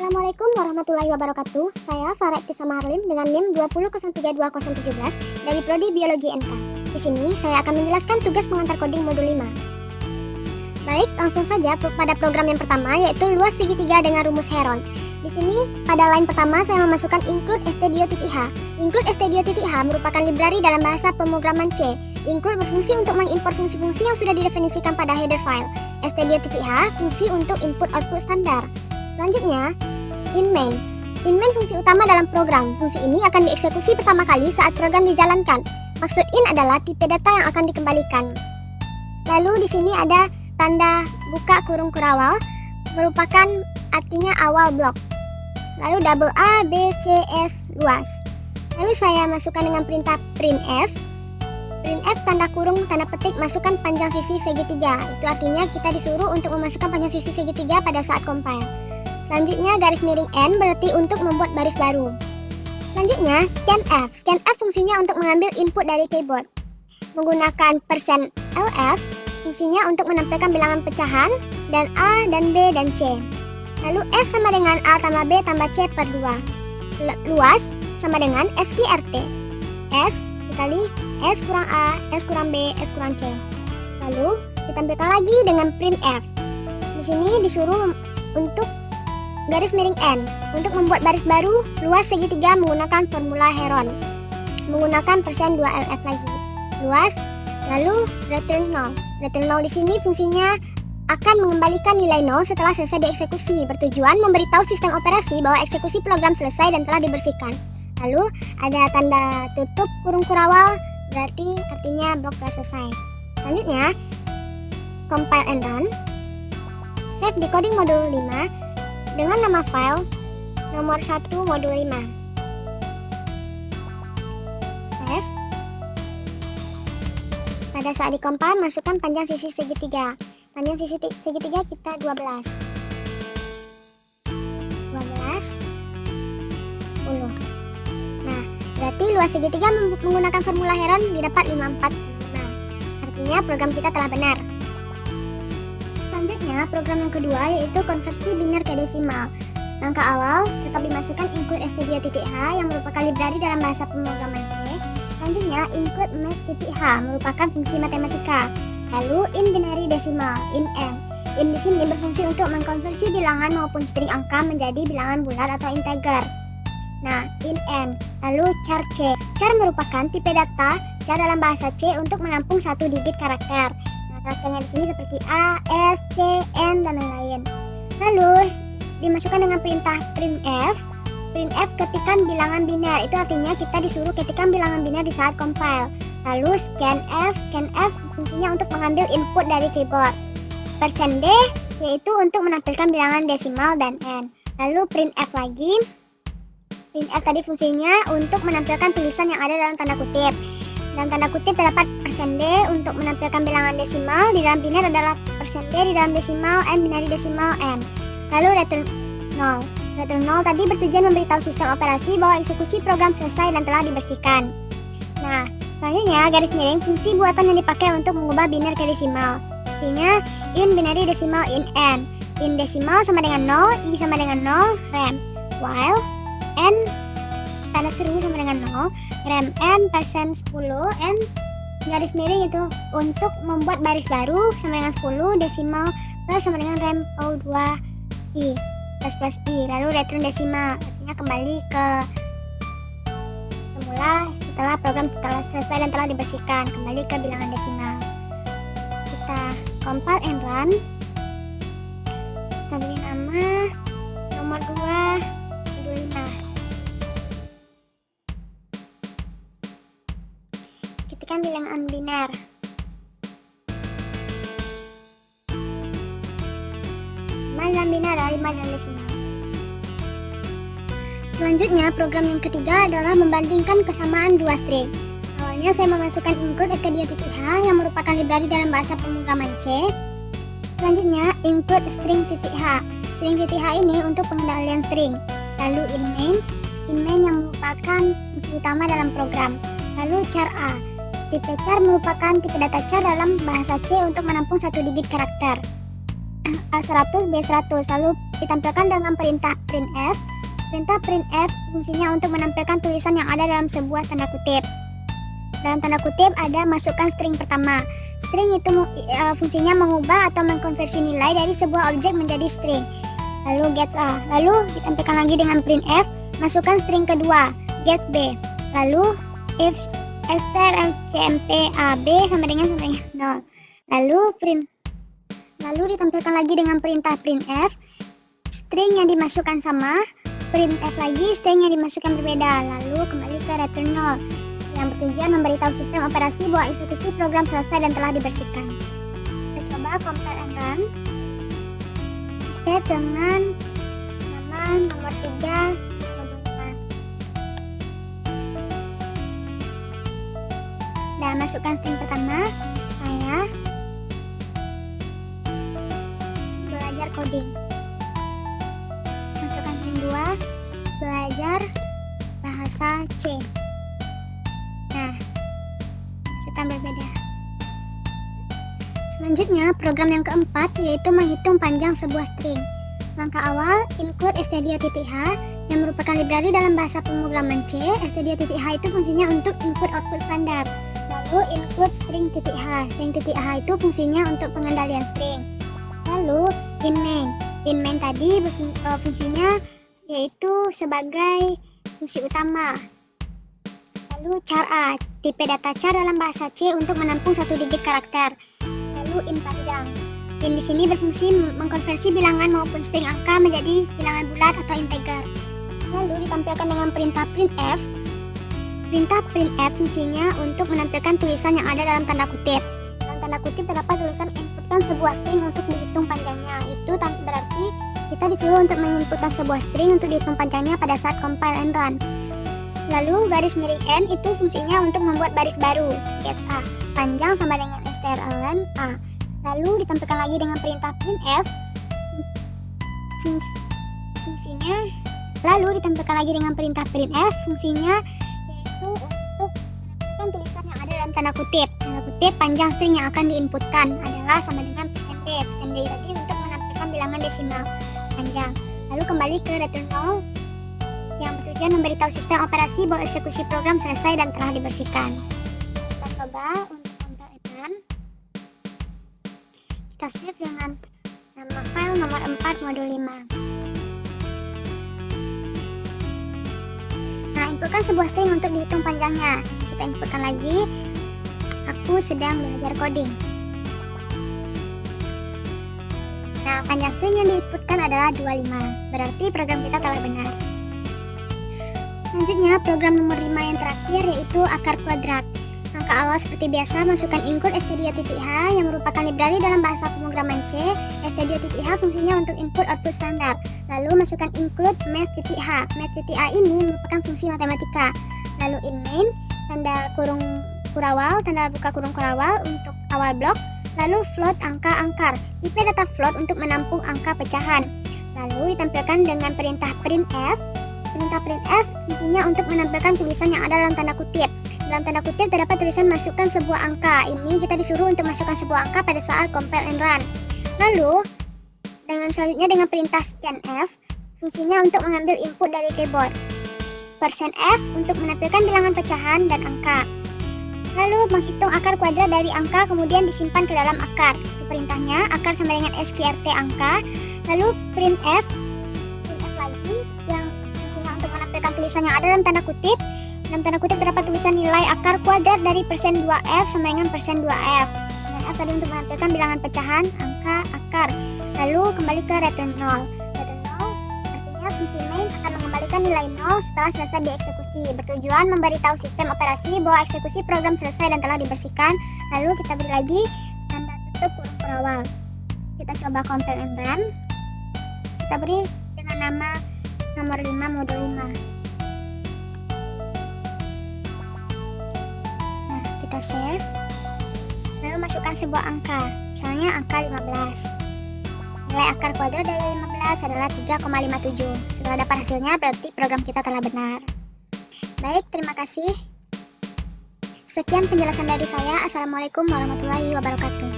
Assalamualaikum warahmatullahi wabarakatuh. Saya Farah Iktisam Harlim dengan NIM 200322017 dari Prodi Biologi NK. Di sini saya akan menjelaskan tugas pengantar coding modul 5. Baik, langsung saja pada program yang pertama, yaitu luas segitiga dengan rumus Heron. Di sini pada line pertama saya memasukkan include stdio.h. Include stdio.h merupakan library dalam bahasa pemrograman C. Include berfungsi untuk mengimport fungsi-fungsi yang sudah didefinisikan pada header file. Stdio.h fungsi untuk input output standar. Selanjutnya, inMain. InMain fungsi utama dalam program. Fungsi ini akan dieksekusi pertama kali saat program dijalankan. Maksud in adalah tipe data yang akan dikembalikan. Lalu di sini ada tanda buka kurung kurawal, merupakan artinya awal blok. Lalu double A, B, C, S, luas. Lalu saya masukkan dengan perintah printf. Printf tanda kurung tanda petik masukkan panjang sisi segitiga. Itu artinya kita disuruh untuk memasukkan panjang sisi segitiga pada saat compile. Selanjutnya garis miring N berarti untuk membuat baris baru. Selanjutnya scanf. Scanf fungsinya untuk mengambil input dari keyboard. Menggunakan %lf fungsinya untuk menampilkan bilangan pecahan dan A dan B dan C. Lalu S sama dengan A tambah B tambah C per 2. Luas sama dengan SQRT. S dikali S kurang A, S kurang B, S kurang C. Lalu ditampilkan lagi dengan printf. Di sini disuruh untuk garis miring N untuk membuat baris baru luas segitiga menggunakan formula Heron. Menggunakan %2lf lagi. Luas, lalu return 0. Return 0 di sini fungsinya akan mengembalikan nilai 0 setelah selesai dieksekusi, bertujuan memberitahu sistem operasi bahwa eksekusi program selesai dan telah dibersihkan. Lalu ada tanda tutup kurung kurawal, berarti artinya blok telah selesai. Selanjutnya, compile and run. Save decoding modul 5 dengan nama file nomor 1 modul 5. Save. Pada saat dikompil masukkan panjang sisi segitiga. Panjang sisi segitiga kita 12. 12 10. Nah, berarti luas segitiga menggunakan formula Heron didapat 545. Artinya program kita telah benar. Selanjutnya, program yang kedua yaitu konversi biner ke desimal. Langkah awal tetap dimasukkan include stdio.h yang merupakan library dalam bahasa pemrograman C. Selanjutnya, include math.h merupakan fungsi matematika. Lalu, in binary decimal, in n. In di sini berfungsi untuk mengkonversi bilangan maupun string angka menjadi bilangan bulat atau integer. Nah, in n. Lalu, char C. Char merupakan tipe data char dalam bahasa C untuk menampung satu digit karakter. Karakternya di sini seperti A, S, C, N, dan lain-lain. Lalu dimasukkan dengan perintah printf. Printf ketikan bilangan biner. Itu artinya kita disuruh ketikan bilangan biner di saat compile. Lalu scanf. Scanf fungsinya untuk mengambil input dari keyboard. %d yaitu untuk menampilkan bilangan desimal dan n. Lalu printf lagi. Printf tadi fungsinya untuk menampilkan tulisan yang ada dalam tanda kutip. Dan tanda kutip terdapat %d untuk menampilkan bilangan desimal, di dalam biner adalah %d, di dalam desimal n binary desimal n. Lalu return 0. Return 0 tadi bertujuan memberitahu sistem operasi bahwa eksekusi program selesai dan telah dibersihkan. Nah, selanjutnya garis miring fungsi buatan yang dipakai untuk mengubah biner ke desimal. Fungsinya in binary desimal in n. In desimal sama dengan 0, i sama dengan 0, rem. While n tanda seru sama dengan 0, rem n %10, n garis miring itu untuk membuat baris baru sama dengan 10, desimal plus sama dengan rem O2 i plus i. Lalu return desimal artinya kembali ke semula setelah program telah selesai dan telah dibersihkan, kembali ke bilangan desimal. Kita compile and run. Kita beri nama nomor 2 modul 5. Ketikkan bilangan biner. Bilangan biner adalah 5 dan desimal. Selanjutnya, program yang ketiga adalah membandingkan kesamaan dua string. Awalnya saya memasukkan include stdio.h yang merupakan library dalam bahasa pemrograman C. Selanjutnya, include string.h. String.h ini untuk pengendalian string. Lalu inMain. InMain yang merupakan fungsi utama dalam program. Lalu char A. Tipe char merupakan tipe data char dalam bahasa C untuk menampung satu digit karakter. A100 B100. Lalu ditampilkan dengan perintah printf. Perintah printf fungsinya untuk menampilkan tulisan yang ada dalam sebuah tanda kutip. Dalam tanda kutip ada masukkan string pertama. String itu fungsinya mengubah atau mengkonversi nilai dari sebuah objek menjadi string. Lalu get A. Lalu ditampilkan lagi dengan printf, masukkan string kedua, get B. Lalu if strcmp ab sama dengan 0. Lalu ditampilkan lagi dengan perintah printf, string yang dimasukkan sama, printf lagi string yang dimasukkan berbeda. Lalu kembali ke return 0 yang bertujuan memberitahu sistem operasi bahwa eksekusi program selesai dan telah dibersihkan. Kita coba compile and run. Save dengan nama nomor 3 dan masukkan string pertama, saya belajar coding. Masukkan string 2, belajar bahasa C. Nah, masukkan berbeda. Selanjutnya, program yang keempat yaitu menghitung panjang sebuah string. Langkah awal, include stdio.h yang merupakan library dalam bahasa pemrograman C. stdio.h itu fungsinya untuk input output standar. Lalu include string.h. String.h itu fungsinya untuk pengendalian string. Lalu in main. In main tadi fungsinya yaitu sebagai fungsi utama. Lalu char A, tipe data char dalam bahasa C untuk menampung satu digit karakter. Lalu in panjang. In di sini berfungsi mengkonversi bilangan maupun string angka menjadi bilangan bulat atau integer. Lalu ditampilkan dengan perintah printf. Perintah printf fungsinya untuk menampilkan tulisan yang ada dalam tanda kutip. Dalam tanda kutip terdapat tulisan inputkan sebuah string untuk dihitung panjangnya. Itu berarti kita disuruh untuk menginputkan sebuah string untuk dihitung panjangnya pada saat compile and run. Lalu garis miring n itu fungsinya untuk membuat baris baru, get A. Panjang sama dengan strlen A. Lalu ditampilkan lagi dengan perintah printf. Lalu ditampilkan lagi dengan perintah printf. Fungsinya yaitu untuk menentukan tulisan yang ada dalam tanda kutip. Tanda kutip panjang string yang akan diinputkan adalah sama dengan %d. %d tadi untuk menampilkan bilangan desimal panjang. Lalu kembali ke return 0 yang bertujuan memberitahu sistem operasi bahwa eksekusi program selesai dan telah dibersihkan. Kita coba untuk compile and run. Kita save dengan nama file nomor 4 modul 5. Nah, inputkan sebuah string untuk dihitung panjangnya. Kita inputkan lagi, aku sedang belajar coding. Nah, panjang string yang diinputkan adalah 25. Berarti program kita telah benar. Selanjutnya, program nomor 5 yang terakhir yaitu akar kuadrat. Langkah awal seperti biasa, masukkan include stdio.h yang merupakan library dalam bahasa pemrograman C. stdio.h fungsinya untuk input output standar. Lalu masukkan include math.h. Math.h ini merupakan fungsi matematika. Lalu in main, tanda kurung kurawal, tanda buka kurung kurawal untuk awal blok. Lalu float angka angkar, tipe data float untuk menampung angka pecahan. Lalu ditampilkan dengan perintah printf. Perintah printf fungsinya untuk menampilkan tulisan yang ada dalam tanda kutip. Dalam tanda kutip terdapat tulisan masukkan sebuah angka. Ini kita disuruh untuk masukkan sebuah angka pada saat compile and run. Lalu selanjutnya dengan perintah scanf fungsinya untuk mengambil input dari keyboard. %f untuk menampilkan bilangan pecahan dan angka. Lalu menghitung akar kuadrat dari angka kemudian disimpan ke dalam akar. Itu perintahnya, akar sama dengan sqrt angka. Lalu printf lagi yang fungsinya untuk menampilkan tulisan yang ada dalam tanda kutip. Dalam tanda kutip terdapat tulisan nilai akar kuadrat dari %2f sama dengan %2f. F tadi untuk menampilkan bilangan pecahan, angka, akar. Lalu kembali ke return 0. Return 0 artinya fungsi main akan mengembalikan nilai 0 setelah selesai dieksekusi. Bertujuan memberitahu sistem operasi bahwa eksekusi program selesai dan telah dibersihkan. Lalu kita beri lagi tanda tutup kurung kurawal. Kita coba compile and run. Kita beri dengan nama nomor 5 modul 5. Nah, kita save. Lalu masukkan sebuah angka, misalnya angka 15. Nilai akar kuadrat dari 15 adalah 3,57. Setelah dapat hasilnya berarti program kita telah benar. Baik, terima kasih. Sekian penjelasan dari saya. Assalamualaikum warahmatullahi wabarakatuh.